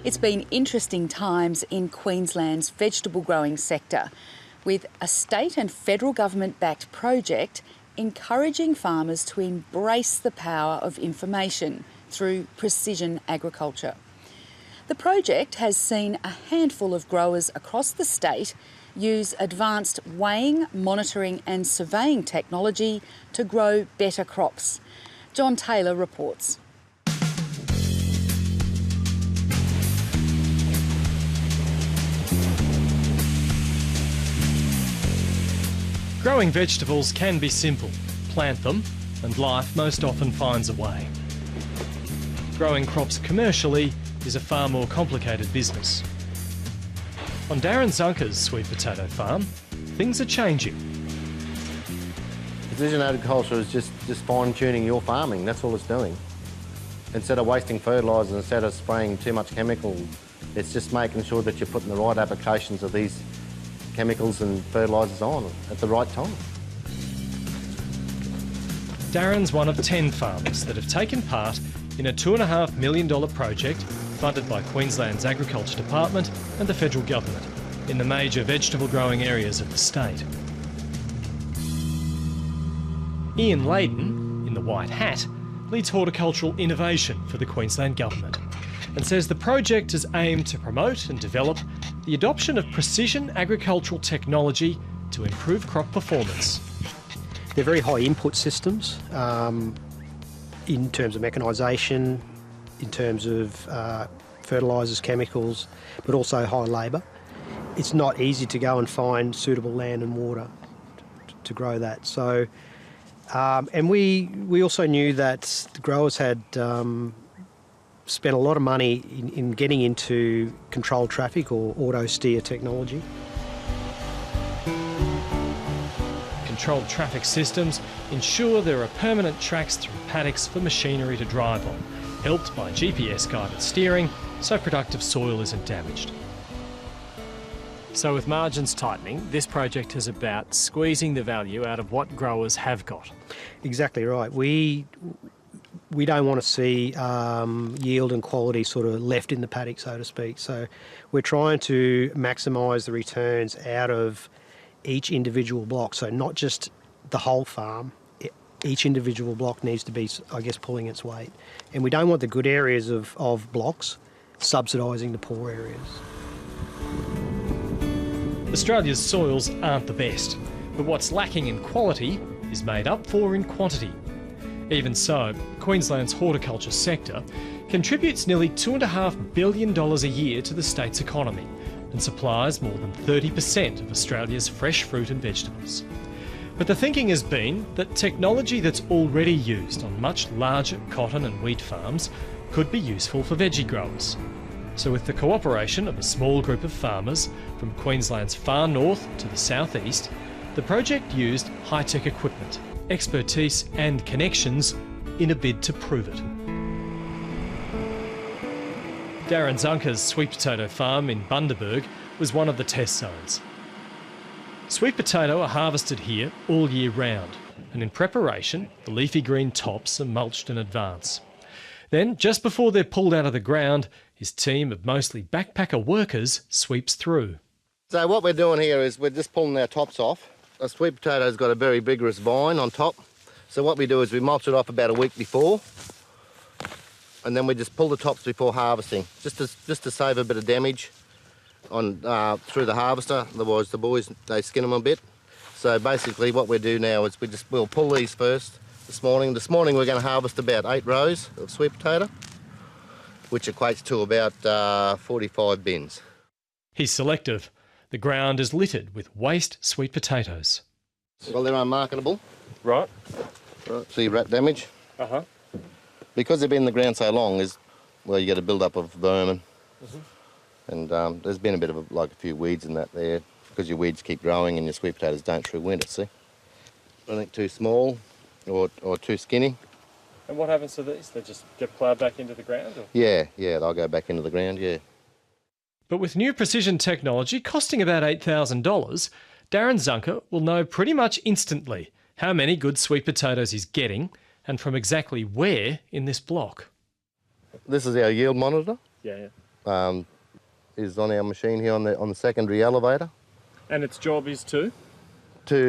It's been interesting times in Queensland's vegetable growing sector, with a state and federal government-backed project encouraging farmers to embrace the power of information through precision agriculture. The project has seen a handful of growers across the state use advanced weighing, monitoring and surveying technology to grow better crops. John Taylor reports. Growing vegetables can be simple. Plant them, and life most often finds a way. Growing crops commercially is a far more complicated business. On Darren Zunker's sweet potato farm, things are changing. Precision agriculture is just fine-tuning your farming, that's all it's doing. Instead of wasting fertiliser, instead of spraying too much chemical, it's just making sure that you're putting the right applications of these chemicals and fertilisers on at the right time. Darren's one of 10 farmers that have taken part in a $2.5 million project funded by Queensland's Agriculture Department and the federal government in the major vegetable growing areas of the state. Ian Layden, in the white hat, leads horticultural innovation for the Queensland government and says the project is aimed to promote and develop the adoption of precision agricultural technology to improve crop performance. They're very high input systems in terms of mechanisation, in terms of fertilisers, chemicals, but also high labour. It's not easy to go and find suitable land and water to grow that. So, and we also knew that the growers had spent a lot of money in getting into controlled traffic or auto steer technology. Controlled traffic systems ensure there are permanent tracks through paddocks for machinery to drive on, helped by GPS-guided steering, so productive soil isn't damaged. So with margins tightening, this project is about squeezing the value out of what growers have got. Exactly right. We don't want to see yield and quality sort of left in the paddock, so to speak. So we're trying to maximise the returns out of each individual block. So not just the whole farm, each individual block needs to be, I guess, pulling its weight. And we don't want the good areas of blocks subsidising the poor areas. Australia's soils aren't the best, but what's lacking in quality is made up for in quantity. Even so, Queensland's horticulture sector contributes nearly $2.5 billion a year to the state's economy and supplies more than 30% of Australia's fresh fruit and vegetables. But the thinking has been that technology that's already used on much larger cotton and wheat farms could be useful for veggie growers. So with the cooperation of a small group of farmers from Queensland's far north to the southeast, the project used high-tech equipment, expertise and connections in a bid to prove it. Darren Zunker's sweet potato farm in Bundaberg was one of the test zones. Sweet potato are harvested here all year round, and in preparation, the leafy green tops are mulched in advance. Then, just before they're pulled out of the ground, his team of mostly backpacker workers sweeps through. So what we're doing here is we're just pulling our tops off. A sweet potato's got a very vigorous vine on top. So what we do is we mulch it off about a week before, and then we just pull the tops before harvesting, just to save a bit of damage on through the harvester. Otherwise the boys, they skin them a bit. So basically what we do now is we'll pull these first this morning. This morning we're going to harvest about 8 rows of sweet potato, which equates to about 45 bins. He's selective. The ground is littered with waste sweet potatoes. Well, they're unmarketable. Right. See rat damage. Uh-huh. Because they've been in the ground so long, you get a build-up of vermin. And there's been a bit of a few weeds in that there, because your weeds keep growing and your sweet potatoes don't through winter, see? I think too small or too skinny. And what happens to these? They just get ploughed back into the ground? Or? Yeah, they'll go back into the ground, yeah. But with new precision technology costing about $8,000, Darren Zunker will know pretty much instantly how many good sweet potatoes he's getting and from exactly where in this block. This is our yield monitor. Yeah. is on our machine here on the secondary elevator. And its job is to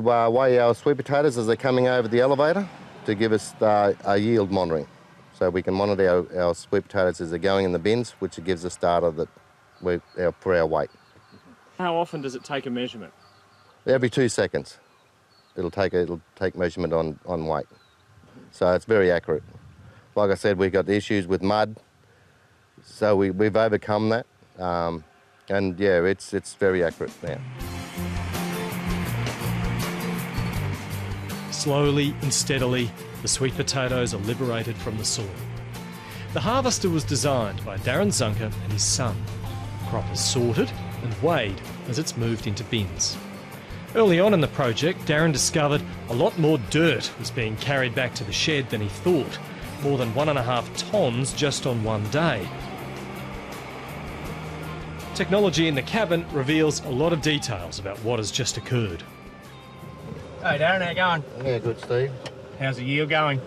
weigh our sweet potatoes as they're coming over the elevator to give us a yield monitoring. So we can monitor our sweet potatoes as they're going in the bins, which gives us data for our weight. How often does it take a measurement? Every 2 seconds. It'll take measurement on weight. So it's very accurate. Like I said, we've got the issues with mud, so we've overcome that. And yeah, it's very accurate now. Slowly and steadily, the sweet potatoes are liberated from the soil. The harvester was designed by Darren Zunker and his son. The crop is sorted and weighed as it's moved into bins. Early on in the project, Darren discovered a lot more dirt was being carried back to the shed than he thought, more than 1.5 tonnes just on one day. Technology in the cabin reveals a lot of details about what has just occurred. Hey Darren, how you going? Yeah, good, Steve. How's the yield going?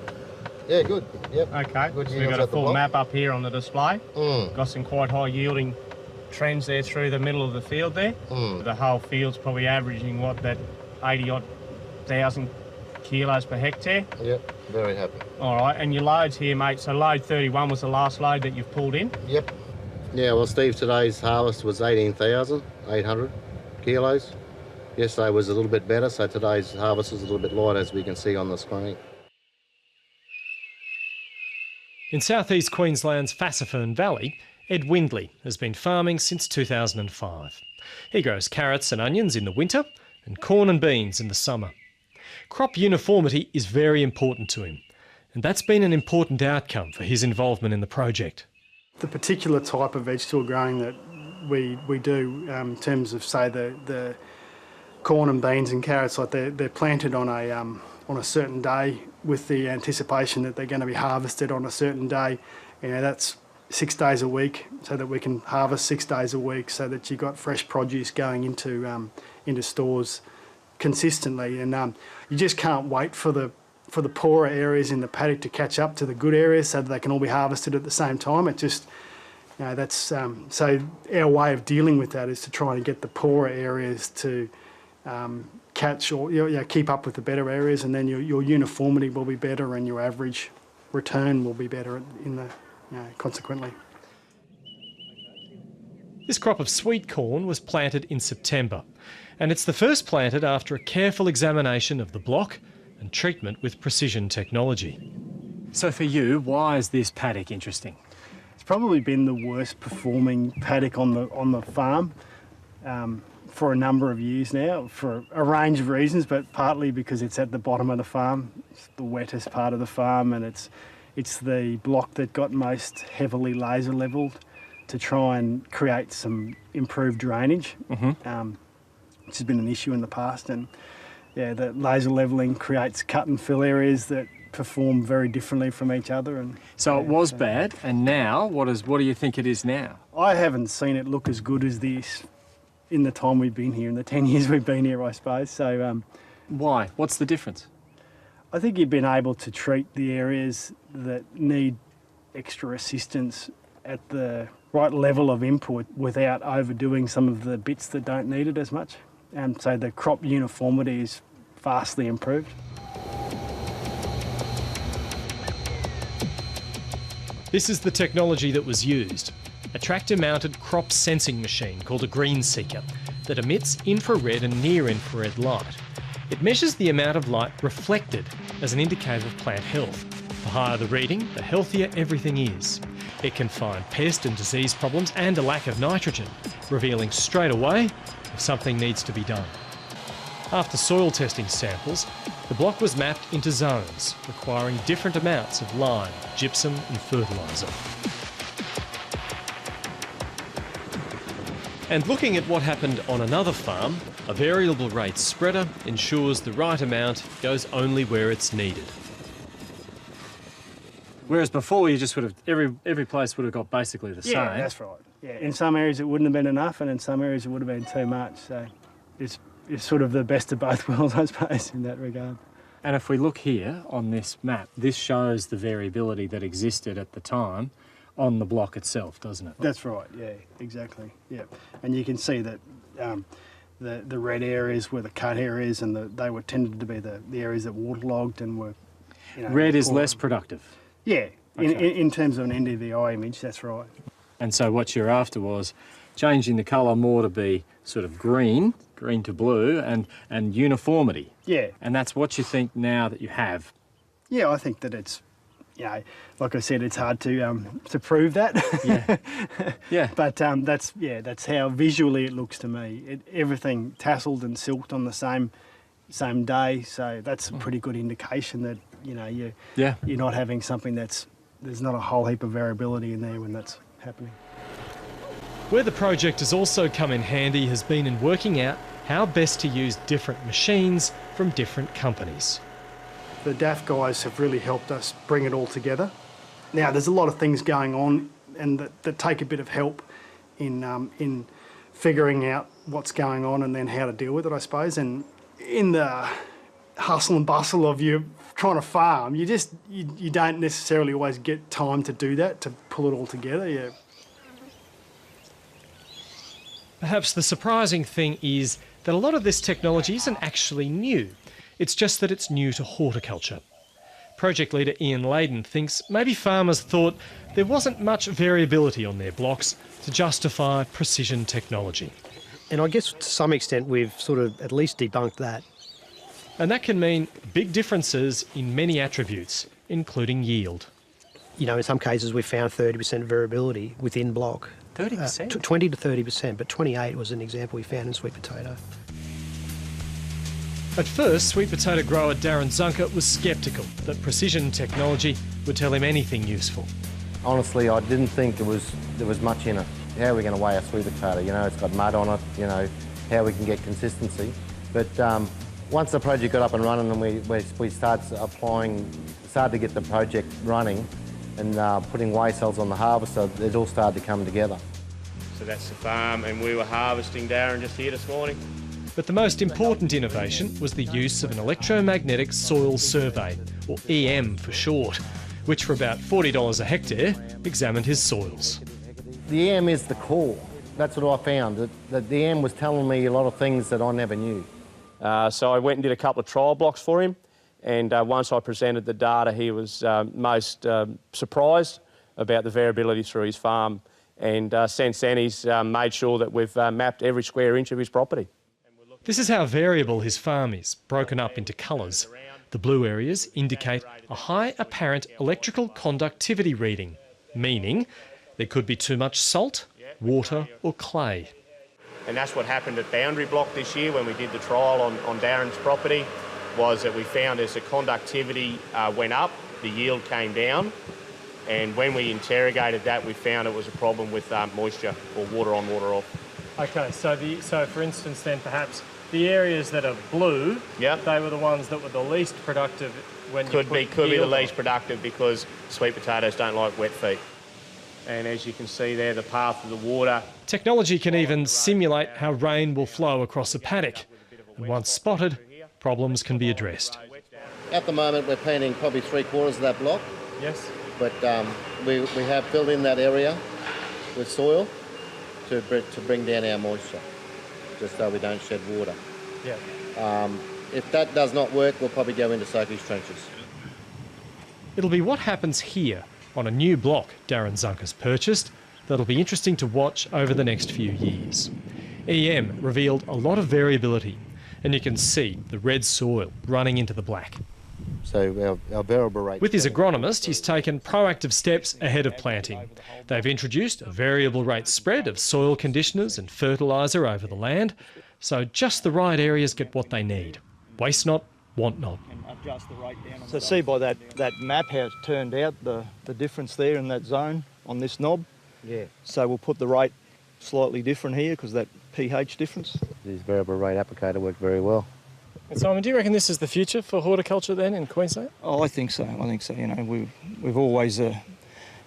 Yeah, good. Yep. Okay, Good so yields we've got a at the full block. map up here on the display. Mm. Got some quite high yielding trends there through the middle of the field there. Mm. The whole field's probably averaging, what, that 80-odd thousand kilos per hectare. Yep, very happy. All right, and your loads here, mate, so load 31 was the last load that you've pulled in? Yep. Yeah, well, Steve, today's harvest was 18,800 kilos. Yesterday was a little bit better, so today's harvest is a little bit light, as we can see on the screen. In southeast Queensland's Fassifern Valley, Ed Windley has been farming since 2005. He grows carrots and onions in the winter and corn and beans in the summer. Crop uniformity is very important to him, and that's been an important outcome for his involvement in the project. The particular type of vegetable growing that we do in terms of, say, the corn and beans and carrots, like they're planted on a certain day with the anticipation that they're going to be harvested on a certain day. You know, that's 6 days a week, so that we can harvest 6 days a week, so that you've got fresh produce going into stores consistently. And you just can't wait for the poorer areas in the paddock to catch up to the good areas, so that they can all be harvested at the same time. It just, you know, that's so our way of dealing with that is to try and get the poorer areas to catch or keep up with the better areas, and then your uniformity will be better and your average return will be better consequently. This crop of sweet corn was planted in September, and it's the first planted after a careful examination of the block and treatment with precision technology. So for you, why is this paddock interesting? It's probably been the worst performing paddock on the farm for a number of years now, for a range of reasons, but partly because it's at the bottom of the farm. It's the wettest part of the farm, and it's the block that got most heavily laser levelled to try and create some improved drainage, which has been an issue in the past. And yeah, the laser levelling creates cut and fill areas that perform very differently from each other. And So it was bad, and now, what do you think it is now? I haven't seen it look as good as this in the time we've been here, in the 10 years we've been here, I suppose. So Why? What's the difference? I think you've been able to treat the areas that need extra assistance at the right level of input without overdoing some of the bits that don't need it as much. And so the crop uniformity is vastly improved. This is the technology that was used. A tractor-mounted crop sensing machine called a green seeker that emits infrared and near-infrared light. It measures the amount of light reflected as an indicator of plant health. The higher the reading, the healthier everything is. It can find pest and disease problems and a lack of nitrogen, revealing straight away if something needs to be done. After soil testing samples, the block was mapped into zones, requiring different amounts of lime, gypsum and fertiliser. And looking at what happened on another farm, a variable rate spreader ensures the right amount goes only where it's needed. Whereas before, you just would have every place would have got basically the same. Yeah, that's right. Yeah, in some areas it wouldn't have been enough, and in some areas it would have been too much. So it's sort of the best of both worlds, I suppose, in that regard. And if we look here on this map, this shows the variability that existed at the time on the block itself, doesn't it? That's right, yeah, exactly, yeah. And you can see that the red areas were the cut areas, and they were tended to be the areas that waterlogged and were, Red is less productive. Yeah, Okay. in terms of an NDVI image, that's right. And so what you're after was changing the colour more to be sort of green to blue, and uniformity. Yeah. And that's what you think now that you have. Yeah, I think that it's, like I said, it's hard to prove that. Yeah. Yeah. But that's how visually it looks to me. Everything tasseled and silked on the same day, so that's a pretty good indication that you're not having something there's not a whole heap of variability in there when that's happening. Where the project has also come in handy has been in working out how best to use different machines from different companies. The DAF guys have really helped us bring it all together. Now, there's a lot of things going on and that take a bit of help in figuring out what's going on and then how to deal with it, I suppose. And in the hustle and bustle of you trying to farm, you don't necessarily always get time to do that, to pull it all together. Yeah. Perhaps the surprising thing is that a lot of this technology isn't actually new. It's just that it's new to horticulture. Project leader Ian Layden thinks maybe farmers thought there wasn't much variability on their blocks to justify precision technology. And I guess to some extent we've sort of at least debunked that. And that can mean big differences in many attributes, including yield. In some cases we found 30% variability within block. 30%? 20 to 30%, but 28 was an example we found in sweet potato. At first, sweet potato grower Darren Zunker was sceptical that precision technology would tell him anything useful. Honestly, I didn't think there was much in it. How are we going to weigh a sweet potato? It's got mud on it, how we can get consistency. But once the project got up and running and we started to get the project running and putting weigh cells on the harvester, it all started to come together. So that's the farm, and we were harvesting, Darren, just here this morning. But the most important innovation was the use of an electromagnetic soil survey, or EM for short, which for about $40 a hectare examined his soils. The EM is the core. That's what I found, that the EM was telling me a lot of things that I never knew. So I went and did a couple of trial blocks for him, and once I presented the data, he was most surprised about the variability through his farm. And since then, he's made sure that we've mapped every square inch of his property. This is how variable his farm is, broken up into colours. The blue areas indicate a high apparent electrical conductivity reading, meaning there could be too much salt, water or clay. And that's what happened at Boundary Block this year when we did the trial on Darren's property, was that we found as the conductivity went up, the yield came down. And when we interrogated that, we found it was a problem with moisture, or water on, water off. Okay, so for instance then perhaps the areas that are blue, Yep. they were the ones that were the least productive when Could be the least productive because sweet potatoes don't like wet feet. And as you can see there, the path of the water. Technology can even simulate how rain will flow across a paddock. And once spotted, problems can be addressed. At the moment, we're planting probably 3/4 of that block, Yes? but we have filled in that area with soil to bring down our moisture, just so we don't shed water. Yeah. If that does not work, we'll probably go into soakage trenches. It'll be what happens here on a new block Darren Zunker's purchased that'll be interesting to watch over the next few years. EM revealed a lot of variability, and you can see the red soil running into the black. So our variable rate... With his agronomist, he's taken proactive steps ahead of planting. They've introduced a variable rate spread of soil conditioners and fertiliser over the land, so just the right areas get what they need. Waste not, want not. So see by that map how it's turned out, the difference there in that zone on this knob. Yeah. So we'll put the rate slightly different here because that pH difference. These variable rate applicator work very well. And Simon, do you reckon this is the future for horticulture then in Queensland? Oh, I think so. We've always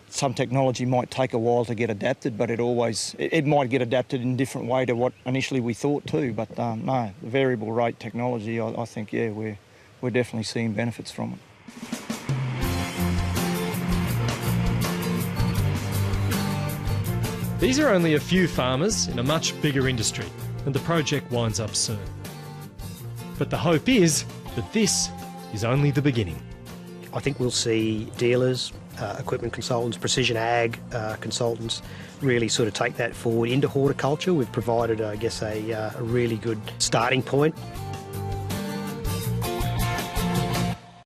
some technology might take a while to get adapted, but it might get adapted in a different way to what initially we thought too. But no, the variable rate technology, I think we're definitely seeing benefits from it. These are only a few farmers in a much bigger industry, and the project winds up soon. But the hope is that this is only the beginning. I think we'll see dealers, equipment consultants, precision ag consultants really sort of take that forward into horticulture. We've provided, I guess, a really good starting point.